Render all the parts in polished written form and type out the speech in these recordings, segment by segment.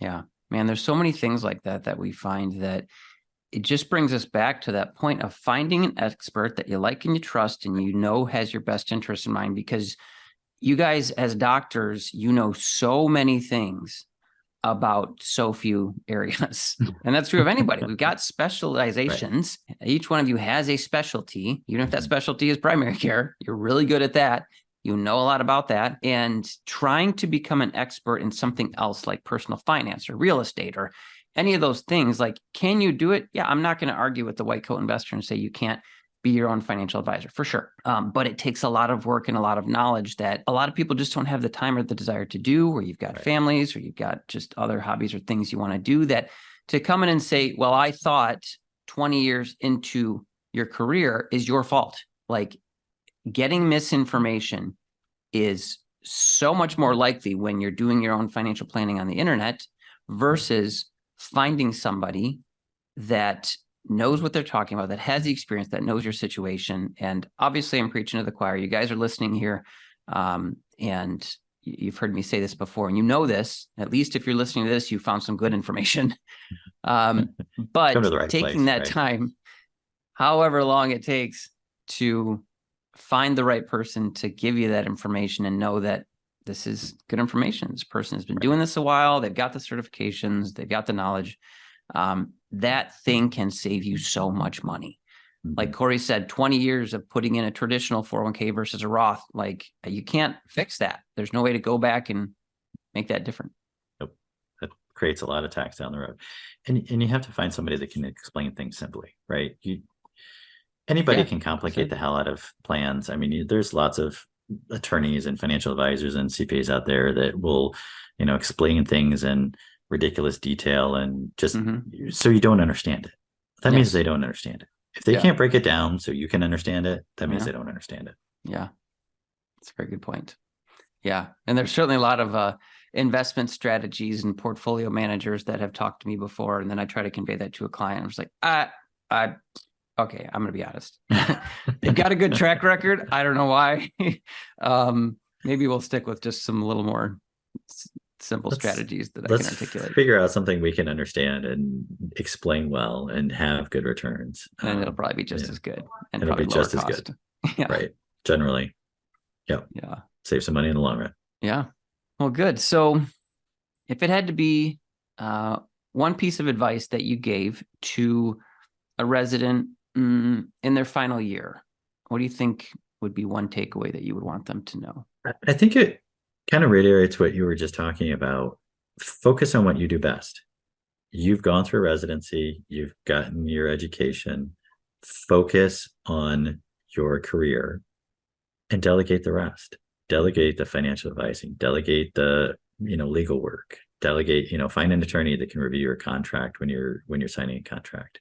Yeah, man, there's so many things like that we find that it just brings us back to that point of finding an expert that you like and you trust and you know has your best interest in mind, because you guys as doctors, you know so many things about so few areas. And that's true of anybody. We've got specializations. Right. Each one of you has a specialty, even if that specialty is primary care. You're really good at that. You know a lot about that. And trying to become an expert in something else like personal finance or real estate or any of those things, like, can you do it? Yeah, I'm not going to argue with the white coat investor and say you can't be your own financial advisor, for sure. But it takes a lot of work and a lot of knowledge that a lot of people just don't have the time or the desire to do, or you've got families, or you've got just other hobbies or things you want to do, that to come in and say, well, I thought 20 years into your career is your fault. Like, getting misinformation is so much more likely when you're doing your own financial planning on the internet versus finding somebody that knows what they're talking about, that has the experience, that knows your situation. And obviously I'm preaching to the choir. You guys are listening here. And you've heard me say this before, and you know this, at least if you're listening to this, you found some good information. But taking that time, however long it takes, to find the right person to give you that information and know that this is good information. This person has been doing this a while. They've got the certifications. They've got the knowledge. That thing can save you so much money. Like Corey said, 20 years of putting in a traditional 401k versus a Roth, like, you can't fix that. There's no way to go back and make that different. Nope. That creates a lot of tax down the road. And you have to find somebody that can explain things simply, right? Anybody can complicate the hell out of plans. I mean, there's lots of attorneys and financial advisors and CPAs out there that will, explain things in ridiculous detail and just so you don't understand it. That means they don't understand it. If they can't break it down so you can understand it, that means they don't understand it. Yeah. That's a very good point. Yeah. And there's certainly a lot of investment strategies and portfolio managers that have talked to me before. And then I try to convey that to a client. I'm just like, okay, I'm going to be honest. They've got a good track record. I don't know why. Maybe we'll stick with just some little more simple strategies that I can articulate. Figure out something we can understand and explain well and have good returns. And it'll probably be just as good. And it'll be just as good. Right. Generally. Yeah. Save some money in the long run. Yeah. Well, good. So if it had to be one piece of advice that you gave to a resident in their final year, what do you think would be one takeaway that you would want them to know? I think it kind of reiterates what you were just talking about. Focus on what you do best. You've gone through residency, you've gotten your education. Focus on your career and delegate the rest. Delegate the financial advising, delegate the legal work, delegate, find an attorney that can review your contract when you're signing a contract.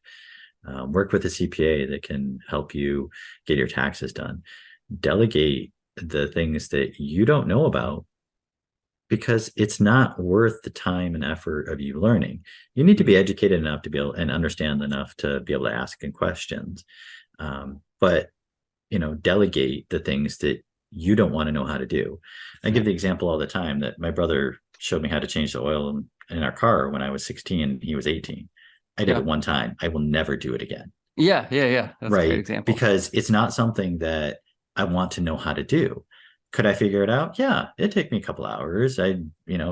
Work with a CPA that can help you get your taxes done. Delegate the things that you don't know about, because it's not worth the time and effort of you learning. You need to be educated enough to be able and understand enough to be able to ask questions. But delegate the things that you don't want to know how to do. I give the example all the time that my brother showed me how to change the oil in our car when I was 16 and he was 18. I did it one time. I will never do it again. Yeah. That's a great example. Because it's not something that I want to know how to do. Could I figure it out? Yeah, it'd take me a couple hours. I,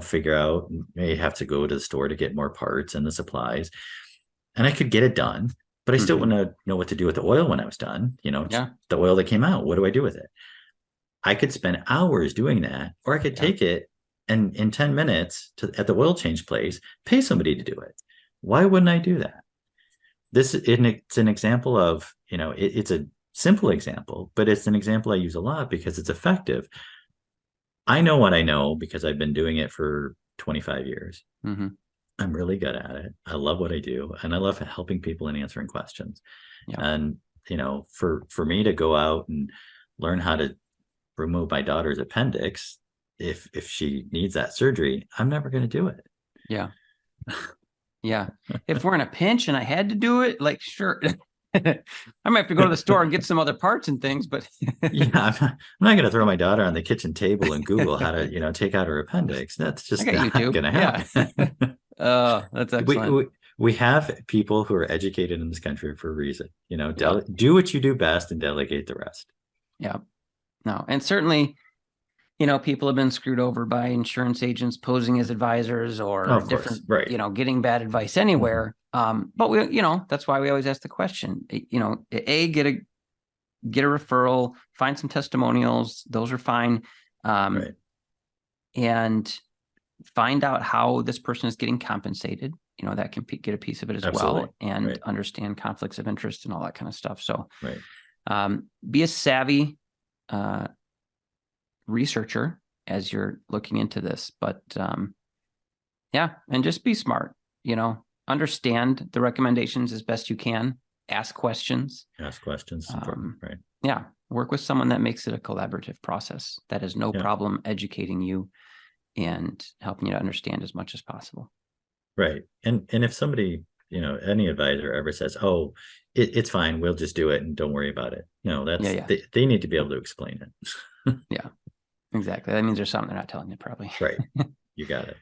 figure out, may have to go to the store to get more parts and the supplies, and I could get it done, but I still want to know what to do with the oil when I was done. The oil that came out, what do I do with it? I could spend hours doing that, or I could take it and in 10 minutes at the oil change place, pay somebody to do it. Why wouldn't I do that? It's an example of, it's a simple example, but it's an example I use a lot because it's effective. I know what I know because I've been doing it for 25 years. I'm really good at it. I love what I do, and I love helping people and answering questions. And, for me to go out and learn how to remove my daughter's appendix, if she needs that surgery, I'm never going to do it. Yeah. If we're in a pinch and I had to do it, like, sure. I might have to go to the store and get some other parts and things, but I'm not going to throw my daughter on the kitchen table and Google how to, take out her appendix. That's just not going to happen. That's we, excellent. we we have people who are educated in this country for a reason. Yep. Do what you do best and delegate the rest. Yeah. No, and certainly, people have been screwed over by insurance agents posing as advisors or Of course, different, right. getting bad advice Mhm. anywhere. But that's why we always ask the question, get a referral, find some testimonials. Those are fine. Right. And find out how this person is getting compensated. That can get a piece of it as Absolutely. well, and Right. understand conflicts of interest and all that kind of stuff. So, Right. be a savvy researcher as you're looking into this, but yeah, and just be smart. Understand the recommendations as best you can. Ask questions. Ask questions. Important. Right. Yeah, work with someone that makes it a collaborative process. That has no Yeah. problem educating you and helping you to understand as much as possible. Right. And if somebody, any advisor ever says, "Oh, it's fine, we'll just do it and don't worry about it," that's Yeah. they need to be able to explain it. Yeah, exactly. That means there's something they're not telling you, probably. Right. You got it.